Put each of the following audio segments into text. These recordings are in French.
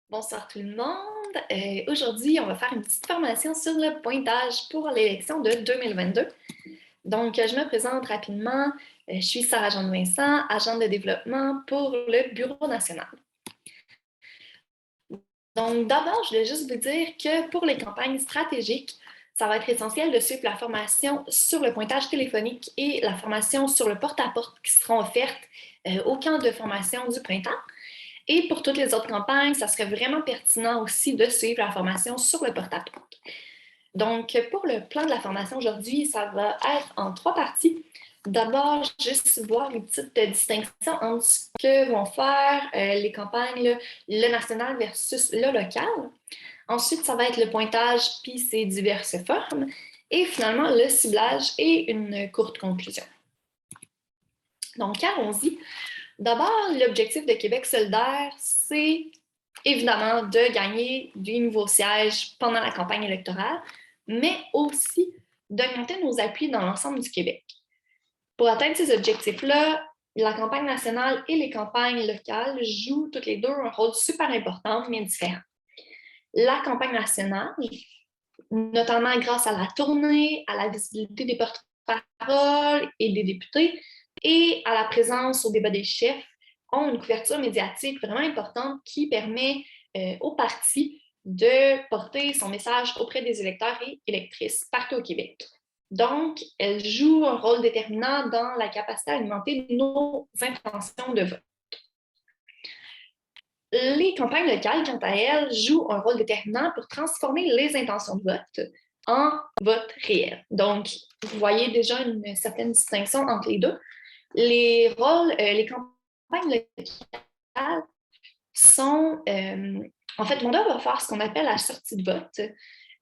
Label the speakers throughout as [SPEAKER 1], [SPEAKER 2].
[SPEAKER 1] Bonsoir tout le monde. Aujourd'hui, on va faire une petite formation sur le pointage pour l'élection de 2022. Donc, je me présente rapidement. Je suis Sarah-Jeanne Vincent, agente de développement pour le Bureau national. Donc, d'abord, je voulais juste vous dire que pour les campagnes stratégiques, ça va être essentiel de suivre la formation sur le pointage téléphonique et la formation sur le porte-à-porte qui seront offertes au camp de formation du printemps. Et pour toutes les autres campagnes, ça serait vraiment pertinent aussi de suivre la formation sur le porte-à-porte. Donc, pour le plan de la formation aujourd'hui, ça va être en 3 parties. D'abord, juste voir une petite distinction entre ce que vont faire les campagnes, le national versus le local. Ensuite, ça va être le pointage puis ses diverses formes. Et finalement, le ciblage et une courte conclusion. Donc, allons-y. D'abord, l'objectif de Québec solidaire, c'est évidemment de gagner des nouveaux sièges pendant la campagne électorale, mais aussi d'augmenter nos appuis dans l'ensemble du Québec. Pour atteindre ces objectifs-là, la campagne nationale et les campagnes locales jouent toutes les deux un rôle super important, mais différent. La campagne nationale, notamment grâce à la tournée, à la visibilité des porte-paroles et des députés, et à la présence au débat des chefs, ont une couverture médiatique vraiment importante qui permet aux partis de porter son message auprès des électeurs et électrices partout au Québec. Donc, elles jouent un rôle déterminant dans la capacité à alimenter nos intentions de vote. Les campagnes locales, quant à elles, jouent un rôle déterminant pour transformer les intentions de vote en vote réel. Donc, vous voyez déjà une certaine distinction entre les deux. Les campagnes locales sont, en fait, vont devoir faire ce qu'on appelle la sortie de vote.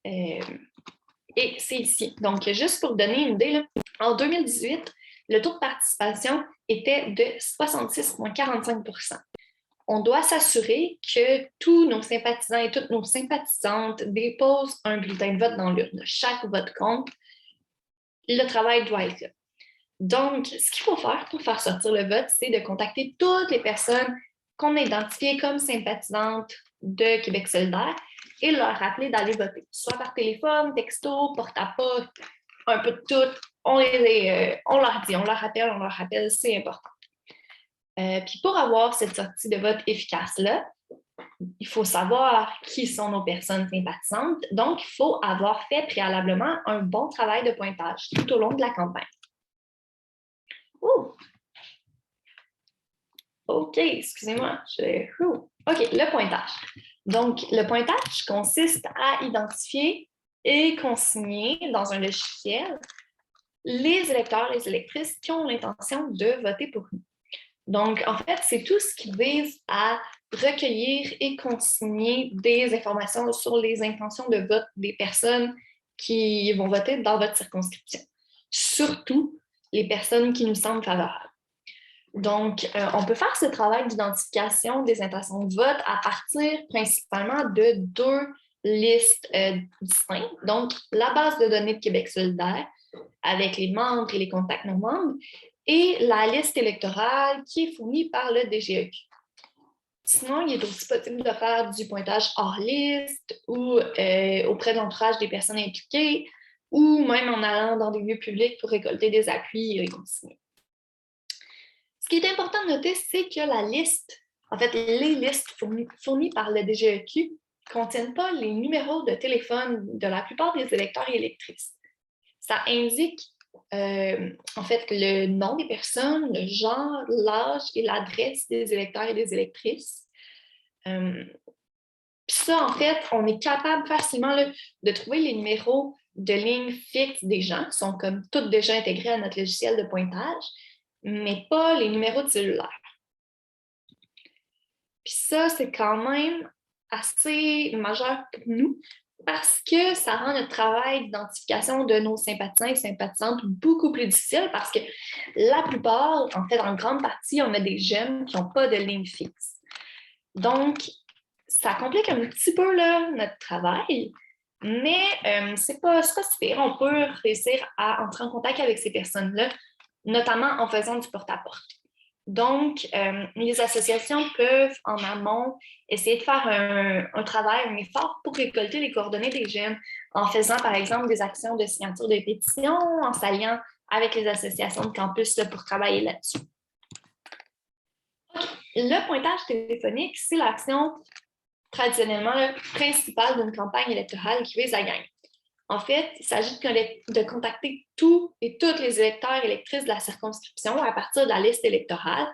[SPEAKER 1] Et c'est ici. Donc, juste pour vous donner une idée, là, en 2018, le taux de participation était de 66,45 %. On doit s'assurer que tous nos sympathisants et toutes nos sympathisantes déposent un bulletin de vote dans l'urne. Chaque vote compte. Le travail doit être là. Donc, ce qu'il faut faire pour faire sortir le vote, c'est de contacter toutes les personnes qu'on a identifiées comme sympathisantes de Québec solidaire et leur rappeler d'aller voter, soit par téléphone, texto, porte-à-porte, un peu de tout. On leur dit, on leur rappelle, c'est important. Puis pour avoir cette sortie de vote efficace-là, il faut savoir qui sont nos personnes sympathisantes. Donc, il faut avoir fait préalablement un bon travail de pointage tout au long de la campagne. Ouh! OK, excusez-moi. OK, le pointage. Donc, le pointage consiste à identifier et consigner dans un logiciel les électeurs et les électrices qui ont l'intention de voter pour nous. Donc, en fait, c'est tout ce qui vise à recueillir et consigner des informations sur les intentions de vote des personnes qui vont voter dans votre circonscription. Surtout les personnes qui nous semblent favorables. Donc, on peut faire ce travail d'identification des intentions de vote à partir principalement de 2 listes distinctes. Donc, la base de données de Québec solidaire avec les membres et les contacts non membres et la liste électorale qui est fournie par le DGEQ. Sinon, il est aussi possible de faire du pointage hors liste ou auprès de l'entourage des personnes impliquées ou même en allant dans des lieux publics pour récolter des appuis et les consigner. Ce qui est important de noter, c'est que la liste, en fait, les listes fournies par le DGEQ ne contiennent pas les numéros de téléphone de la plupart des électeurs et électrices. Ça indique en fait le nom des personnes, le genre, l'âge et l'adresse des électeurs et des électrices. Puis ça, en fait, on est capable facilement là, de trouver les numéros de ligne fixe des gens qui sont comme toutes déjà intégrés à notre logiciel de pointage, mais pas les numéros de cellulaire. Puis ça, c'est quand même assez majeur pour nous parce que ça rend notre travail d'identification de nos sympathisants et sympathisantes beaucoup plus difficile parce que la plupart, en fait, en grande partie, on a des jeunes qui n'ont pas de ligne fixe. Donc, ça complique un petit peu là, notre travail, mais c'est pas si pire. On peut réussir à entrer en contact avec ces personnes-là, notamment en faisant du porte-à-porte. Donc, les associations peuvent, en amont, essayer de faire un travail, un effort pour récolter les coordonnées des jeunes en faisant, par exemple, des actions de signature de pétition, en s'alliant avec les associations de campus là, pour travailler là-dessus. Le pointage téléphonique, c'est l'action traditionnellement là, principale d'une campagne électorale qui vise à gagner. En fait, il s'agit de contacter tous et toutes les électeurs et électrices de la circonscription à partir de la liste électorale,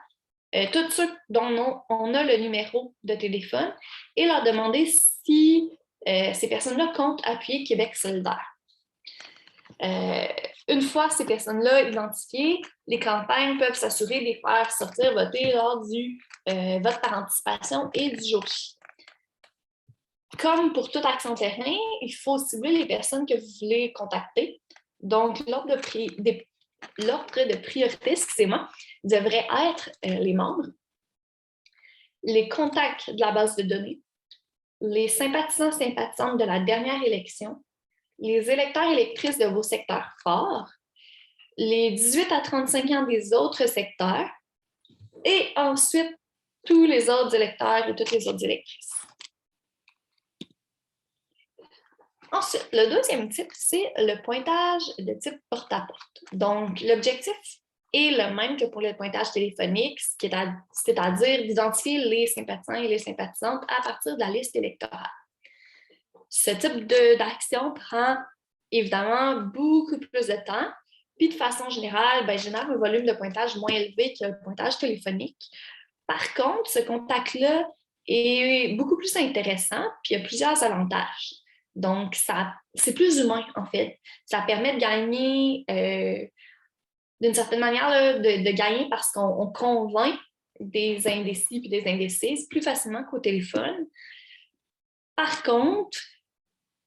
[SPEAKER 1] tous ceux dont on a le numéro de téléphone, et leur demander si ces personnes-là comptent appuyer Québec solidaire. Une fois ces personnes-là identifiées, les campagnes peuvent s'assurer de les faire sortir voter lors du vote par anticipation et du jour J. Comme pour toute action terrain, il faut cibler les personnes que vous voulez contacter. Donc, l'ordre de priorité, devrait être les membres, les contacts de la base de données, les sympathisants-sympathisantes de la dernière élection, les électeurs et électrices de vos secteurs forts, les 18 à 35 ans des autres secteurs, et ensuite tous les autres électeurs et toutes les autres électrices. Ensuite, le deuxième type, c'est le pointage de type porte-à-porte. Donc, l'objectif est le même que pour le pointage téléphonique, c'est-à-dire d'identifier les sympathisants et les sympathisantes à partir de la liste électorale. Ce type d'action prend évidemment beaucoup plus de temps, puis de façon générale, génère un volume de pointage moins élevé que le pointage téléphonique. Par contre, ce contact-là est beaucoup plus intéressant, puis il y a plusieurs avantages. Donc, c'est plus humain, en fait. Ça permet de gagner, d'une certaine manière, là, de gagner parce qu'on convainc des indécis et des indécises plus facilement qu'au téléphone. Par contre,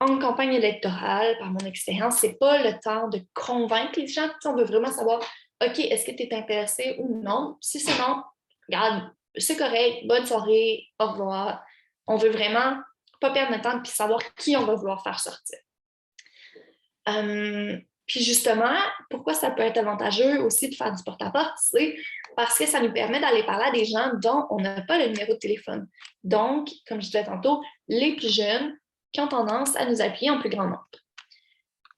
[SPEAKER 1] en campagne électorale, par mon expérience, ce n'est pas le temps de convaincre les gens. On veut vraiment savoir, OK, est-ce que tu es intéressé ou non? Si c'est non, regarde, c'est correct, bonne soirée, au revoir. On veut vraiment pas perdre de temps et savoir qui on va vouloir faire sortir. Puis justement, pourquoi ça peut être avantageux aussi de faire du porte-à-porte, c'est parce que ça nous permet d'aller parler à des gens dont on n'a pas le numéro de téléphone. Donc, comme je disais tantôt, les plus jeunes qui ont tendance à nous appuyer en plus grand nombre.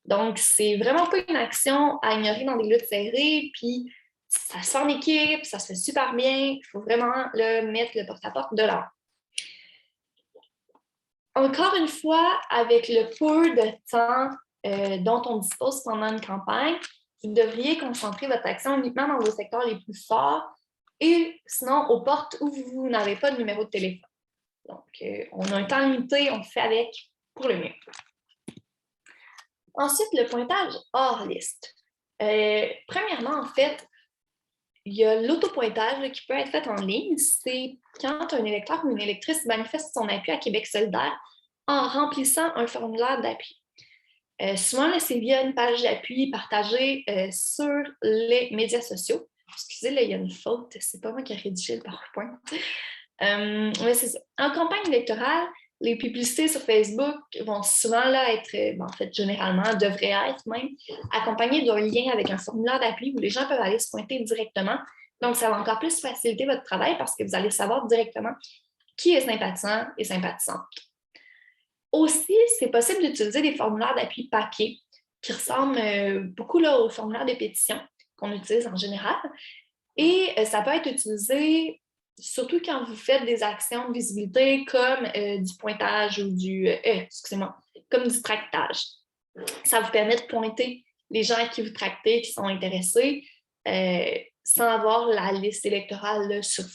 [SPEAKER 1] Donc, c'est vraiment pas une action à ignorer dans des luttes serrées, puis ça se fait en équipe, ça se fait super bien, il faut vraiment mettre le porte-à-porte de l'avant. Encore une fois, avec le peu de temps dont on dispose pendant une campagne, vous devriez concentrer votre action uniquement dans vos secteurs les plus forts et sinon aux portes où vous n'avez pas de numéro de téléphone. Donc, on a un temps limité, on fait avec pour le mieux. Ensuite, le pointage hors liste. Premièrement, en fait, il y a l'autopointage qui peut être fait en ligne. C'est quand un électeur ou une électrice manifeste son appui à Québec solidaire en remplissant un formulaire d'appui. Souvent, là, c'est via une page d'appui partagée sur les médias sociaux. Excusez, là, il y a une faute. C'est pas moi qui ai rédigé le PowerPoint. Ouais, c'est ça. En campagne électorale, les publicités sur Facebook vont souvent là, être, en fait, généralement, devraient être même accompagnées d'un lien avec un formulaire d'appui où les gens peuvent aller se pointer directement. Donc, ça va encore plus faciliter votre travail parce que vous allez savoir directement qui est sympathisant et sympathisante. Aussi, c'est possible d'utiliser des formulaires d'appui papier qui ressemblent beaucoup là, aux formulaires de pétition qu'on utilise en général. Et ça peut être utilisé surtout quand vous faites des actions de visibilité comme du pointage ou comme du tractage. Ça vous permet de pointer les gens à qui vous tractez, qui sont intéressés, sans avoir la liste électorale là, sur vous.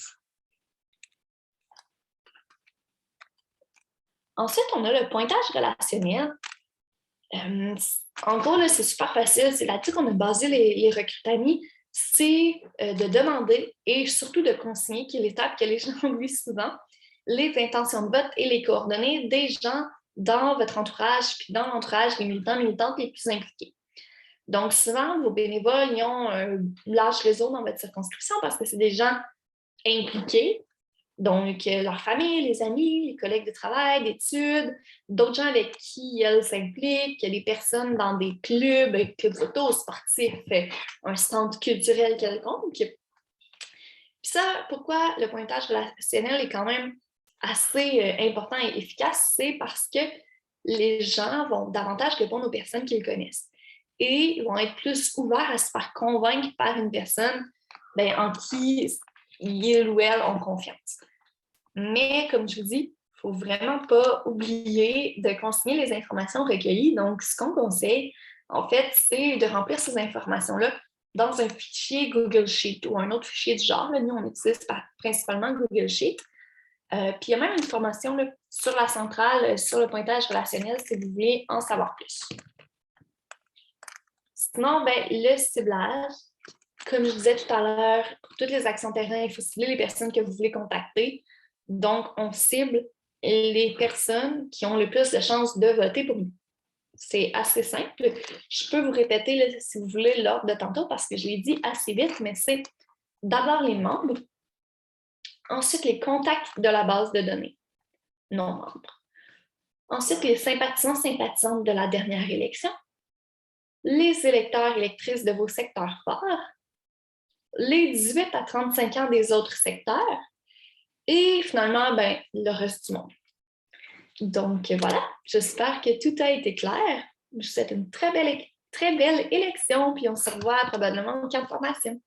[SPEAKER 1] Ensuite, on a le pointage relationnel. En gros, là, c'est super facile. C'est là-dessus qu'on a basé les recrutanies. C'est de demander et surtout de consigner, qui est l'étape que les gens oublient souvent, les intentions de vote et les coordonnées des gens dans votre entourage, puis dans l'entourage des militants, militantes les plus impliqués. Donc, souvent, vos bénévoles ils ont un large réseau dans votre circonscription parce que c'est des gens impliqués. Donc, leur famille, les amis, les collègues de travail, d'études, d'autres gens avec qui elles s'impliquent, des personnes dans des clubs photo, sportifs, un centre culturel quelconque. Puis ça, pourquoi le pointage relationnel est quand même assez important et efficace, c'est parce que les gens vont davantage répondre aux personnes qu'ils connaissent et vont être plus ouverts à se faire convaincre par une personne en qui ils ou elles ont confiance. Mais comme je vous dis, il ne faut vraiment pas oublier de consigner les informations recueillies. Donc, ce qu'on conseille, en fait, c'est de remplir ces informations-là dans un fichier Google Sheet ou un autre fichier du genre. Là, nous, on utilise principalement Google Sheet. Puis, il y a même une formation là, sur la centrale, sur le pointage relationnel, si vous voulez en savoir plus. Sinon, le ciblage, comme je disais tout à l'heure, pour toutes les actions terrain, il faut cibler les personnes que vous voulez contacter. Donc, on cible les personnes qui ont le plus de chances de voter pour nous. C'est assez simple. Je peux vous répéter, là, si vous voulez, l'ordre de tantôt, parce que je l'ai dit assez vite, mais c'est d'abord les membres, ensuite les contacts de la base de données, non membres. Ensuite, les sympathisants-sympathisantes de la dernière élection, les électeurs électrices de vos secteurs forts, les 18 à 35 ans des autres secteurs, et finalement, le reste du monde. Donc voilà, j'espère que tout a été clair. Je vous souhaite une très belle élection, puis on se revoit probablement en camp de formation.